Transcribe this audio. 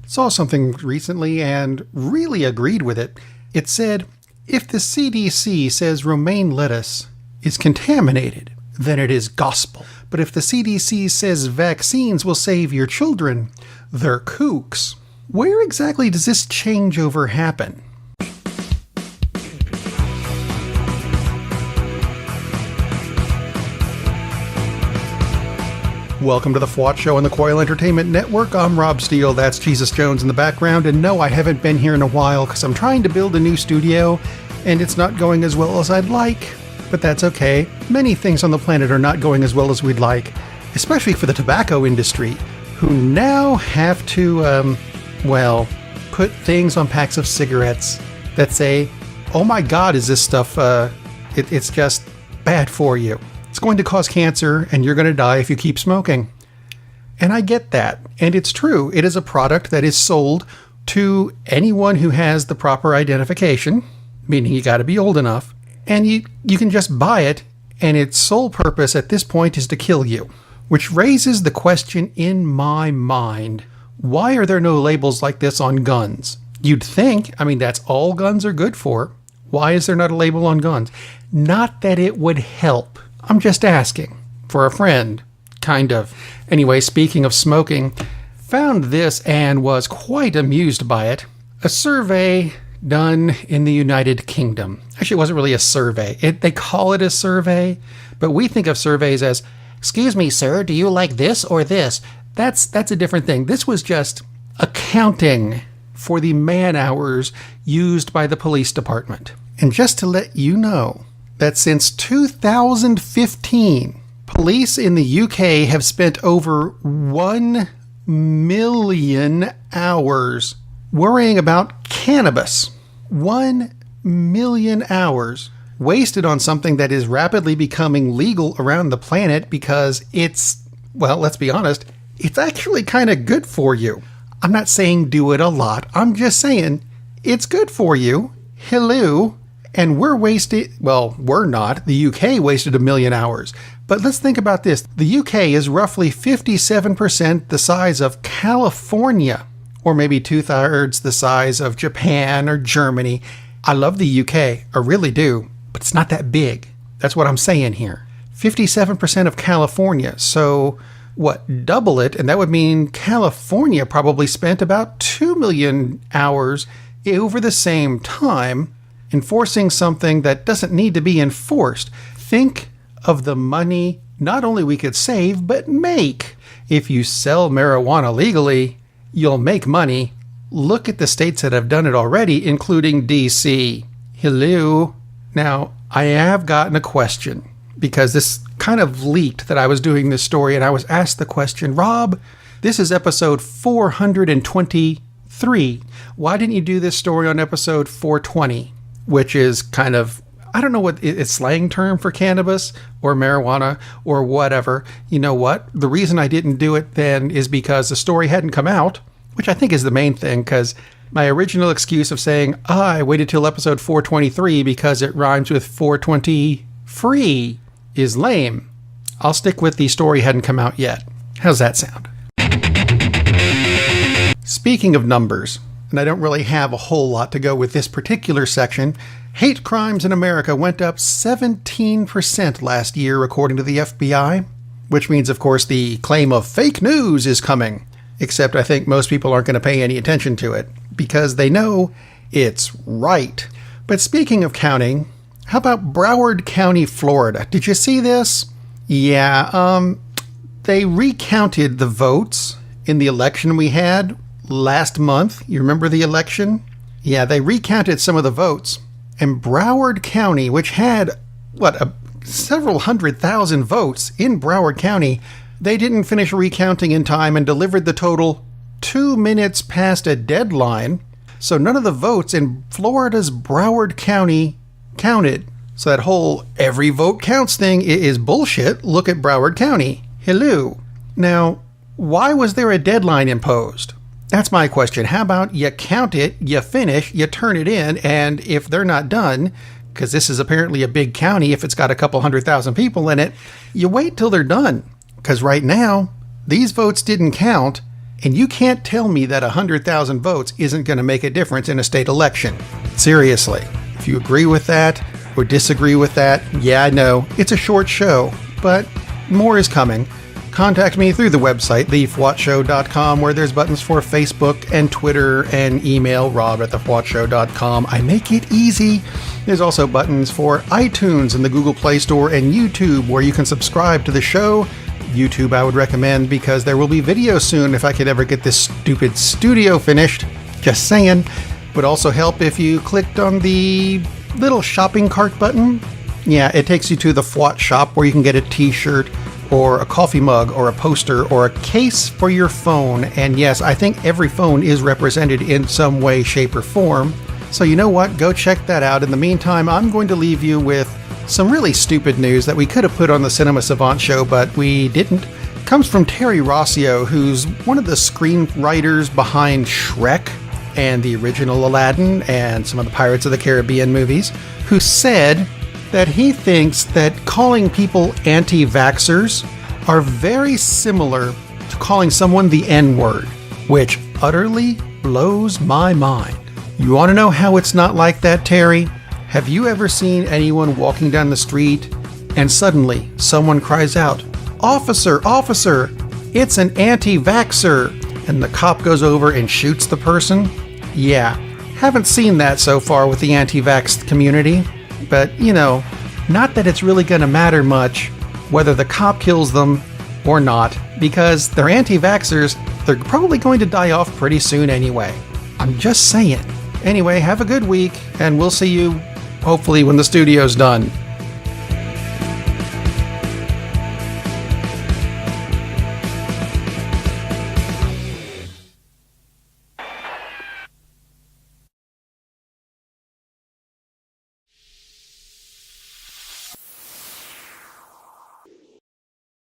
Saw something recently and really agreed with it. It said, if the CDC says romaine lettuce is contaminated, then it is gospel. But if the CDC says vaccines will save your children, they're kooks. Where exactly does this changeover happen? Welcome to the FWOT Show on the Coil Entertainment Network. I'm Rob Steele, that's Jesus Jones in the background, and no, I haven't been here in a while because I'm trying to build a new studio, and it's not going as well as I'd like, but that's okay. Many things on the planet are not going as well as we'd like, especially for the tobacco industry, who now have to, put things on packs of cigarettes that say, oh my God, is this stuff, it's just bad for you. It's going to cause cancer, and you're going to die if you keep smoking. And I get that. And it's true. It is a product that is sold to anyone who has the proper identification, meaning you got to be old enough, and you can just buy it, and its sole purpose at this point is to kill you. Which raises the question in my mind, why are there no labels like this on guns? You'd think, that's all guns are good for. Why is there not a label on guns? Not that it would help. I'm just asking. For a friend. Kind of. Anyway, speaking of smoking, found this and was quite amused by it. A survey done in the United Kingdom. Actually, it wasn't really a survey. They call it a survey, but we think of surveys as, excuse me, sir, do you like this or this? That's a different thing. This was just accounting for the man-hours used by the police department. And just to let you know, that since 2015, police in the UK have spent over 1 million hours worrying about cannabis. 1 million hours wasted on something that is rapidly becoming legal around the planet because it's, let's be honest, it's actually kind of good for you. I'm not saying do it a lot. I'm just saying it's good for you. Hello. And we're not. The UK wasted 1 million hours. But let's think about this. The UK is roughly 57% the size of California, or maybe 2/3 the size of Japan or Germany. I love the UK. I really do. But it's not that big. That's what I'm saying here. 57% of California. So, double it? And that would mean California probably spent about 2 million hours over the same time enforcing something that doesn't need to be enforced. Think of the money not only we could save, but make. If you sell marijuana legally, you'll make money. Look at the states that have done it already, including DC. Hello. Now, I have gotten a question, because this kind of leaked that I was doing this story, and I was asked the question, Rob, this is episode 423. Why didn't you do this story on episode 420? Which is kind of, I don't know what it's slang term for cannabis or marijuana or whatever. You know what? The reason I didn't do it then is because the story hadn't come out, which I think is the main thing, because my original excuse of saying, I waited till episode 423 because it rhymes with 420 free is lame. I'll stick with the story hadn't come out yet. How's that sound? Speaking of numbers, and I don't really have a whole lot to go with this particular section, hate crimes in America went up 17% last year, according to the FBI, which means, of course, the claim of fake news is coming. Except I think most people aren't going to pay any attention to it, because they know it's right. But speaking of counting, how about Broward County, Florida? Did you see this? Yeah, they recounted the votes in the election we had last month. You remember the election? Yeah, they recounted some of the votes. And Broward County, which had, several 100,000 votes in Broward County, they didn't finish recounting in time and delivered the total 2 minutes past a deadline. So none of the votes in Florida's Broward County counted. So that whole every vote counts thing is bullshit. Look at Broward County. Hello. Now, why was there a deadline imposed? That's my question. How about you count it, you finish, you turn it in, and if they're not done, because this is apparently a big county if it's got a couple 100,000 people in it, you wait till they're done. Because right now, these votes didn't count, And you can't tell me that 100,000 votes isn't going to make a difference in a state election. Seriously. If you agree with that or disagree with that, yeah, I know, it's a short show, but more is coming. Contact me through the website, thefwotshow.com, where there's buttons for Facebook and Twitter, and email rob@thefwotshow.com. I make it easy. There's also buttons for iTunes and the Google Play Store and YouTube, where you can subscribe to the show. YouTube I would recommend because there will be video soon if I could ever get this stupid studio finished. Just saying. Would also help if you clicked on the little shopping cart button. Yeah, it takes you to the FWOT shop where you can get a t-shirt or a coffee mug or a poster or a case for your phone. And yes, I think every phone is represented in some way, shape, or form. So you know what? Go check that out. In the meantime, I'm going to leave you with some really stupid news that we could have put on the Cinema Savant show, but we didn't. It comes from Terry Rossio, who's one of the screenwriters behind Shrek and the original Aladdin and some of the Pirates of the Caribbean movies, who said that he thinks that calling people anti-vaxxers are very similar to calling someone the N-word, which utterly blows my mind. You want to know how it's not like that, Terry? Have you ever seen anyone walking down the street and suddenly someone cries out, "Officer, officer, it's an anti-vaxxer," and the cop goes over and shoots the person? Yeah, haven't seen that so far with the anti-vax community. But, you know, not that it's really going to matter much whether the cop kills them or not, because they're anti-vaxxers, they're probably going to die off pretty soon anyway. I'm just saying. Anyway, have a good week, and we'll see you hopefully when the studio's done.